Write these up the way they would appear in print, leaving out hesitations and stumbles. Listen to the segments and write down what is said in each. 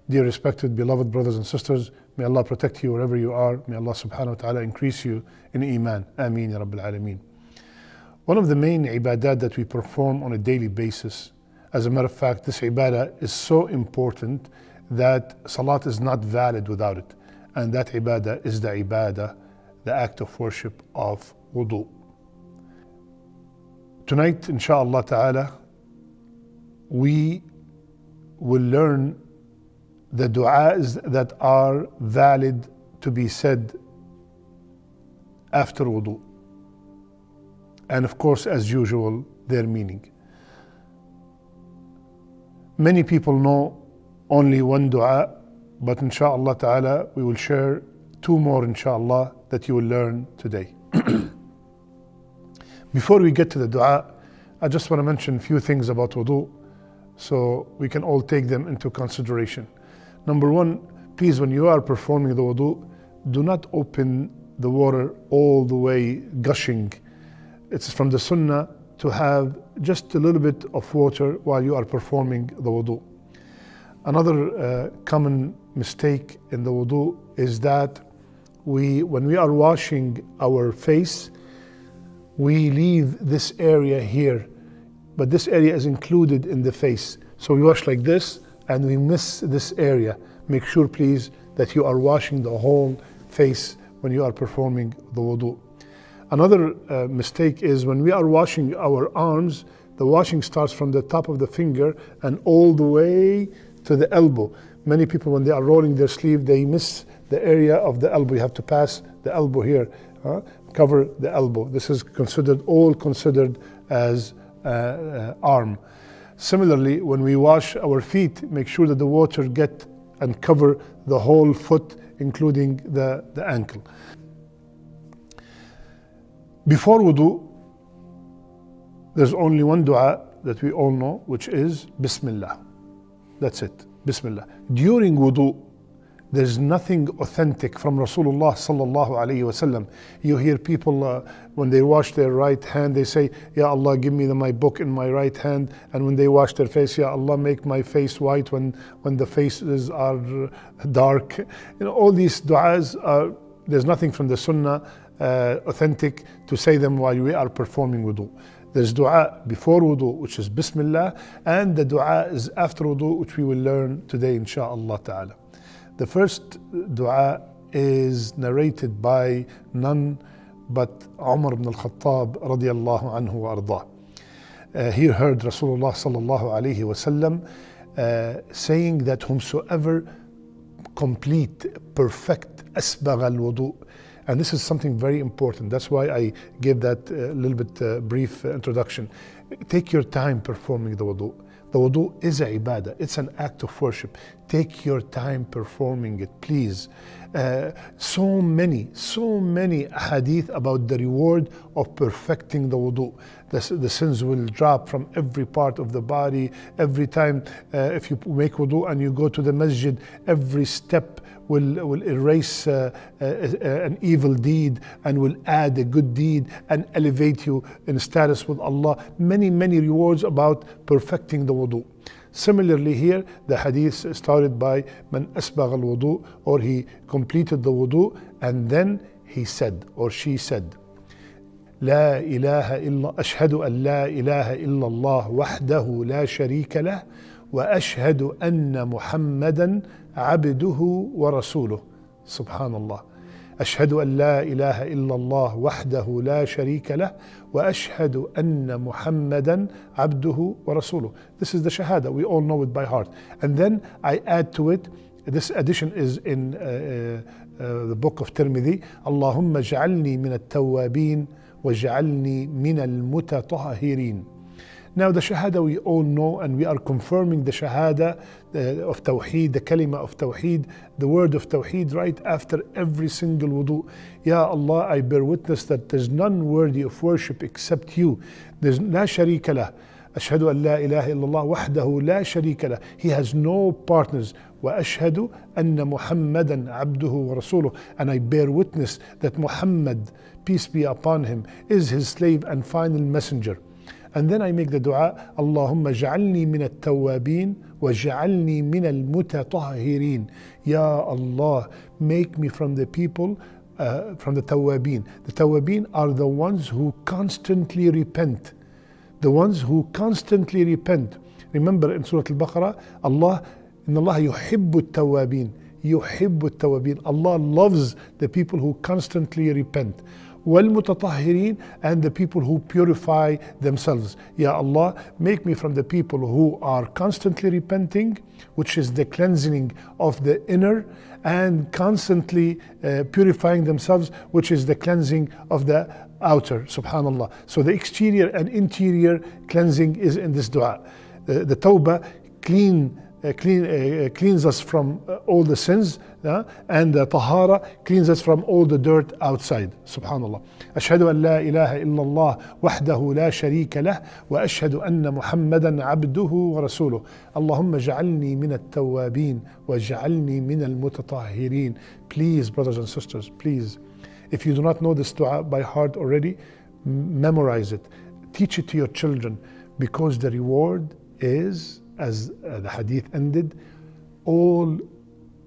Dear respected, beloved brothers and sisters, may Allah protect you wherever you are. May Allah subhanahu wa ta'ala increase you in Iman. Ameen ya Rabbil Alameen. One of the main ibadat that we perform on a daily basis, as a matter of fact, this ibadah is so important that salat is not valid without it. And that ibadah is the ibadah, the act of worship of wudu. Tonight, insha'Allah ta'ala, we will learn the du'as that are valid to be said after wudu. And of course, as usual, their meaning. Many people know only one du'a, but insha'Allah ta'ala, we will share two more insha'Allah that you will learn today. Before we get to the du'a, I just want to mention a few things about wudu so we can all take them into consideration. Number one, please, when you are performing the wudu, do not open the water all the way gushing. It's from the sunnah to have just a little bit of water while you are performing the wudu. Another common mistake in the wudu is that when we are washing our face, we leave this area here, but this area is included in the face. So we wash like this and we miss this area. Make sure, please, that you are washing the whole face when you are performing the wudu. Another mistake is when we are washing our arms, the washing starts from the top of the finger and all the way to the elbow. Many people, when they are rolling their sleeve, they miss the area of the elbow. You have to pass the elbow here, cover the elbow. This is all considered as arm. Similarly, when we wash our feet, make sure that the water get and cover the whole foot, including the ankle. Before wudu, there's only one dua that we all know, which is Bismillah. That's it, Bismillah. During wudu, there's nothing authentic from Rasulullah sallallahu alayhi wasallam. You hear people when they wash their right hand, they say, Ya Allah, give me my book in my right hand. And when they wash their face, Ya Allah, make my face white when the faces are dark. All these du'as there's nothing from the sunnah authentic to say them while we are performing wudu. There's dua before wudu, which is Bismillah, and the dua is after wudu, which we will learn today, insha'Allah ta'ala. The first dua is narrated by none but Umar ibn al-Khattab radiyallahu anhu wa ardah. He heard Rasulullah sallallahu alayhi wasallam saying that whomsoever complete, perfect, asbagh al-wudu. And this is something very important. That's why I gave that little bit brief introduction. Take your time performing the wudu. The wudu is a ibadah. It's an act of worship. Take your time performing it, please. So many hadith about the reward of perfecting the wudu. The sins will drop from every part of the body. Every time if you make wudu and you go to the masjid, every step will erase an evil deed and will add a good deed and elevate you in status with Allah. Many rewards about perfecting the wudu. Similarly here, the hadith started by Man asbagh al-wudu, or he completed the wudu, and then he said, or she said, لا إله إلا أشهد أن لا إله إلا الله وحده لا شريك له وأشهد أن محمدا عبده ورسوله. سبحان الله. أشهد أن لا إله إلا الله وحده لا شريك له وأشهد أن محمدا عبده ورسوله. This is the shahada. We all know it by heart. And then I add to it, this addition is in the book of Tirmidhi, اللهم اجعلني من التوابين واجعلني من المتطهرين. Now the shahada we all know, and we are confirming the shahada of tawheed, the kalima of tawheed, the word of tawheed right after every single wudu. Ya Allah, I bear witness that there's none worthy of worship except you. There's la sharika lah. Ashhadu an la ilaha illallah wahdahu la sharika lah. He has no partners. Wa ashhadu anna Muhammadan abduhu wa rasuluh. And I bear witness that Muhammad, peace be upon him, is his slave and final messenger. And then I make the dua, Allahumma ja'alni min at-tawwabin wa ja'alni min al-mutatahhirin. Ya Allah, make me from the people, from the tawwabin. The tawwabin are the ones who constantly repent. The ones who constantly repent. Remember in Surah Al-Baqarah, Allah, Inna Allah yuhibbu at-tawwabin. Yuhibbu at-tawwabin. Allah loves the people who constantly repent. وَالْمُتَطَهِّرِينَ, and the people who purify themselves. Ya Allah, make me from the people who are constantly repenting, which is the cleansing of the inner, and constantly purifying themselves, which is the cleansing of the outer. Subhanallah. So the exterior and interior cleansing is in this dua. The tawbah cleans us from all the sins, and the tahara cleans us from all the dirt outside. Subhanallah. Ashhadu an la ilaha illallah wahdahu la sharika lah wa ashhadu anna Muhammadan abduhu wa rasuluh. Allahumma ja'alni min at-tawwabin wa ja'alni min al-mutatahhirin. Please, brothers and sisters, please, if you do not know this dua by heart already, memorize it. Teach it to your children, because the reward is, as the hadith ended, all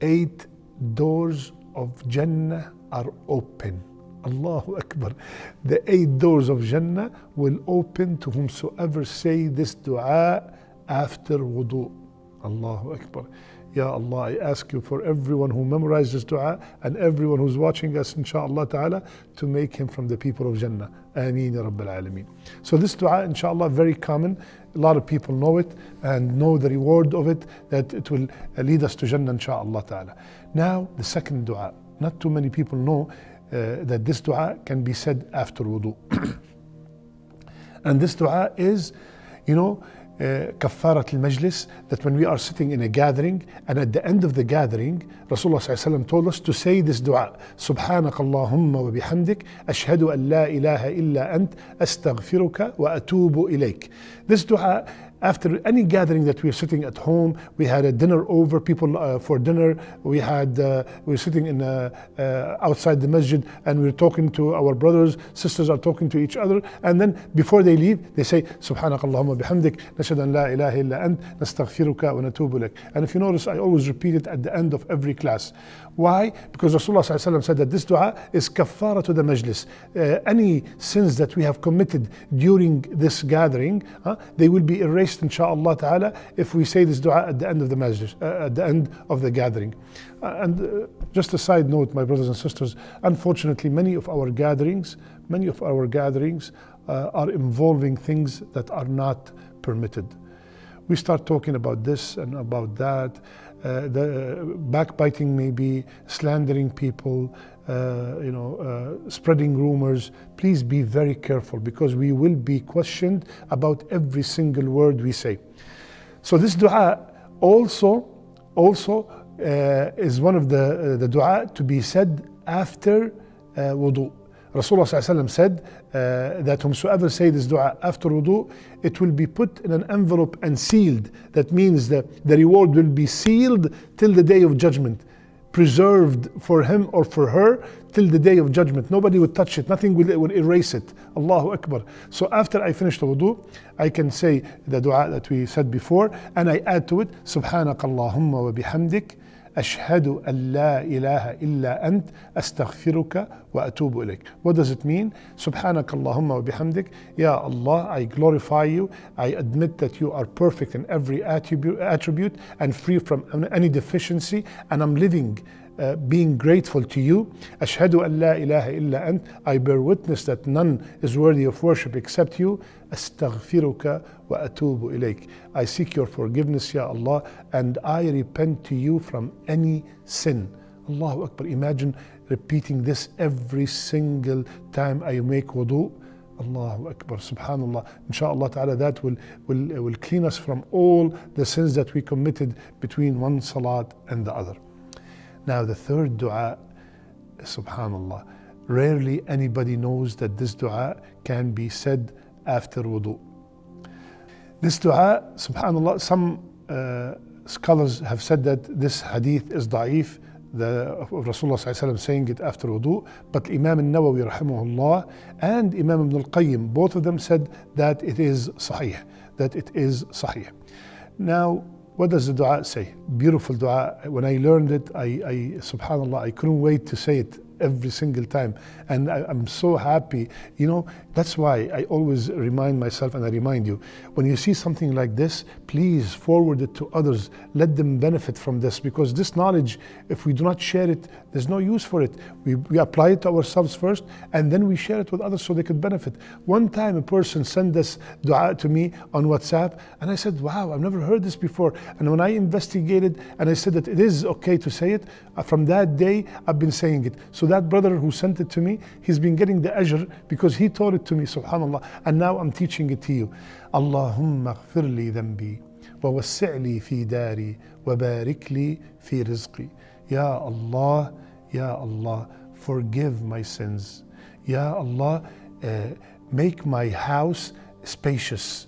8 doors of Jannah are open. Allahu Akbar. The 8 doors of Jannah will open to whomsoever say this dua after wudu. Allahu Akbar. Ya Allah, I ask you for everyone who memorized this dua and everyone who's watching us, inshaAllah ta'ala, to make him from the people of Jannah. Ameen ya Rabbil Alameen. So this dua, inshaAllah, very common. A lot of people know it and know the reward of it, that it will lead us to Jannah, inshaAllah ta'ala. Now, the second dua. Not too many people know that this dua can be said after wudu. And this dua is, كفارة المجلس, that when we are sitting in a gathering, and at the end of the gathering, Rasulullah ﷺ told us to say this dua: Subhanak Allahumma wa bihamdik, ashhadu an la ilaha illa ant, astaghfiruka wa atubu ilayk. This dua, after any gathering that we are sitting at home, we had a dinner over, people for dinner, we were sitting in outside the masjid, and we were talking to our brothers, sisters are talking to each other, and then before they leave, they say, Subhanak Allahumma bihamdik, nashhadu an la ilaha illa ant, nastaghfiruka wa natubu ilayk. And if you notice, I always repeat it at the end of every class. Why? Because Rasulullah ﷺ said that this dua is kaffara to the majlis. Any sins that we have committed during this gathering, they will be erased, insha'Allah ta'ala, if we say this dua at the end of the majlis, at the end of the gathering. And just a side note, my brothers and sisters, unfortunately many of our gatherings are involving things that are not permitted. We start talking about this and about that, the backbiting, maybe slandering people, spreading rumors. Please be very careful, because we will be questioned about every single word we say. So this dua also is one of the dua to be said after wudu. Rasulullah ﷺ said that whomsoever say this dua after wudu, it will be put in an envelope and sealed. That means that the reward will be sealed till the day of judgment, preserved for him or for her till the day of judgment. Nobody would touch it, nothing will erase it. Allahu Akbar. So after I finish the wudu, I can say the dua that we said before, and I add to it, Subhanak Allahumma wa bihamdik, ashhadu an la ilaha illa ant, astaghfiruka wa atubu ilayk. What does it mean? Subhanak Allahumma wa bihamdik. Ya Allah, I glorify you. I admit that you are perfect in every attribute and free from any deficiency, and I'm living being grateful to you. Ashhadu an la ilaha illa ant. I bear witness that none is worthy of worship except you. Astaghfiruka wa atubu ilayk. I seek your forgiveness, Ya Allah, and I repent to you from any sin. Allahu Akbar. Imagine repeating this every single time I make wudu. Allahu Akbar. Subhanallah. Insha'Allah ta'ala, that will clean us from all the sins that we committed between one salat and the other. Now the third dua, subhanallah, rarely anybody knows that this dua can be said after wudu. This dua, subhanallah, some scholars have said that this hadith is da'if. of Rasulullah sallallahu alaihi wasallam saying it after wudu, but Imam al-Nawawi rahimahullah and Imam Ibn al-Qayyim, both of them said that it is sahih, that it is sahih. Now, what does the dua say? Beautiful dua. When I learned it, I subhanallah, I couldn't wait to say it every single time, and I'm so happy. You know, that's why I always remind myself, and I remind you, when you see something like this, please forward it to others. Let them benefit from this, because this knowledge, if we do not share it, there's no use for it. We apply it to ourselves first, and then we share it with others so they could benefit. One time a person sent this dua to me on WhatsApp, and I said, wow, I've never heard this before. And when I investigated and I said that it is okay to say it, from that day I've been saying it. So that brother who sent it to me, he's been getting the ajr because he taught it to me, subhanallah, and now I'm teaching it to you. Allahumma ighfir li dhanbi wa wassi' li fi dari wa barik li fi rizqi. Ya Allah, Ya Allah, forgive my sins. Ya Allah, make my house spacious.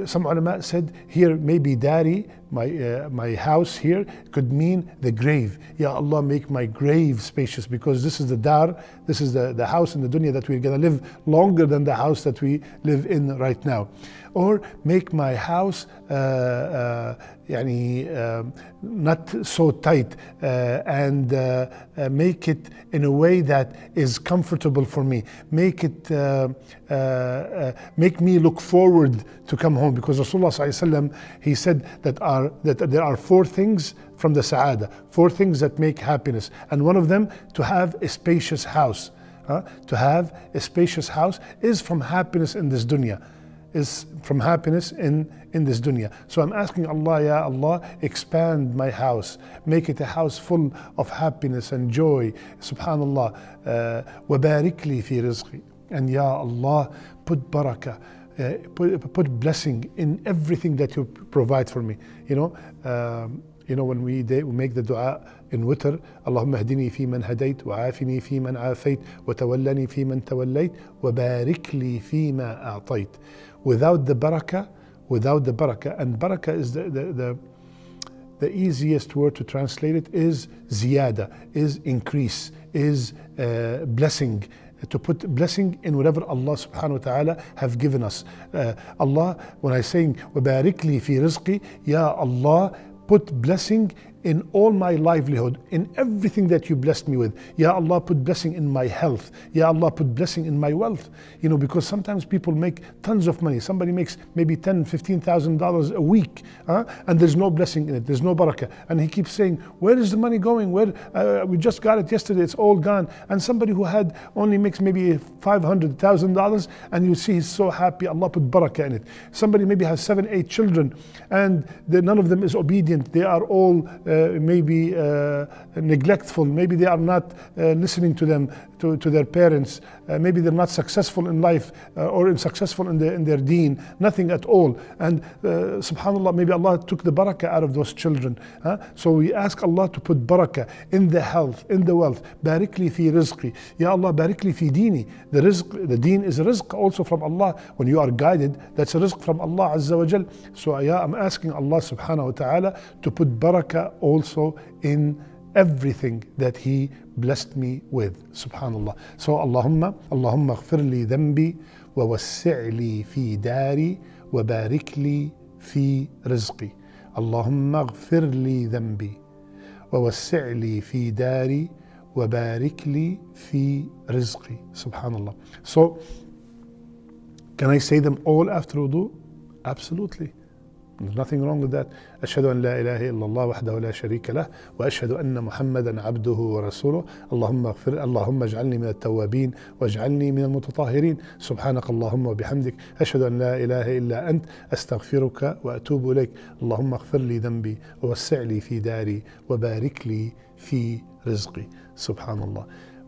Some ulama said here maybe dari, my house here could mean the grave. Ya Allah, make my grave spacious, because this is the dar, this is the house in the dunya that we're going to live longer than the house that we live in right now. Or make my house not so tight, and make it in a way that is comfortable for me. Make me look forward to come home, because Rasulullah sallallahu alaihi wasallam, he said that there are 4 things from the sa'ada, 4 things that make happiness, and one of them, to have a spacious house. To have a spacious house is from happiness in this dunya. Is from happiness in this dunya. So I'm asking Allah, Ya Allah, expand my house, make it a house full of happiness and joy, subhanallah. Wa barik li fi rizqi. And Ya Allah, put barakah, put blessing in everything that you provide for me. You know, when we make the dua in witr, Allahumma hdini fi man hadayt, wa afini fi man afayt, wa tawallani fi man tawallayt, wa barik li fi ma a'tayt. Without the barakah, and barakah is the easiest word to translate it, is ziyada, is increase, is blessing. To put blessing in whatever Allah subhanahu wa ta'ala have given us. Allah, when I saying وَبَارِكْ لِي فِي رِزْقِي, Ya Allah, put blessing in all my livelihood, in everything that you blessed me with. Ya Allah, put blessing in my health. Ya Allah, put blessing in my wealth. You know, because sometimes people make tons of money. Somebody makes maybe $10,000, $15,000 a week, and there's no blessing in it. There's no barakah. And he keeps saying, where is the money going? Where we just got it yesterday, it's all gone. And somebody who had only makes maybe $500,000, and you see he's so happy, Allah put barakah in it. Somebody maybe has 7, 8 children, and none of them is obedient. They are all maybe neglectful, maybe they are not listening to them, to their parents, maybe they're not successful in life, or successful in their deen, nothing at all. And subhanallah, maybe Allah took the barakah out of those children. So we ask Allah to put barakah in the health, in the wealth. Barik li fi rizqi. Ya Allah, barik li fi dini. The rizq, the deen is a rizq also from Allah. When you are guided, that's a rizq from Allah Azza wa Jal. So I'm asking Allah subhanahu wa ta'ala to put barakah also in everything that He blessed me with. Subhanallah. So Allahumma ighfir li dhanbi wa wassi' li fi dari wa barik li fi rizqi. Allahumma ighfir li dhanbi wa wassi' li fi dari wa barik li fi rizqi. Subhanallah. So can I say them all after wudu? Absolutely. There's nothing wrong with that. أشهد أن لا إله إلا الله وحده لا شريك له وأشهد أن محمدا عبده ورسوله اللهم اجعلني من التوابين واجعلني من المتطهرين سبحانك اللهم وبحمدك أشهد أن لا إله إلا أنت أستغفرك وأتوب إليك اللهم اغفر لي ذنبي ووسع لي في داري وبارك لي في رزقي. Subhanallah.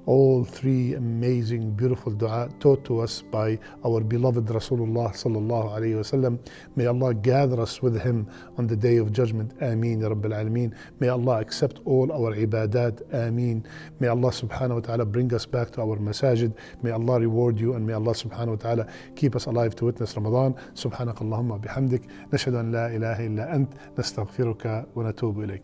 All 3 amazing, beautiful dua taught to us by our beloved Rasulullah sallallahu alayhi wasallam. May Allah gather us with him on the day of judgment. Ameen ya Rabbil Alameen. May Allah accept all our ibadat. Ameen. May Allah subhanahu wa ta'ala bring us back to our masajid. May Allah reward you, and may Allah subhanahu wa ta'ala keep us alive to witness Ramadan. Subhanak Allahumma bihamdik. Nashhadu an la ilaha illa ant. Nastaghfiruka wa natubu ilayk.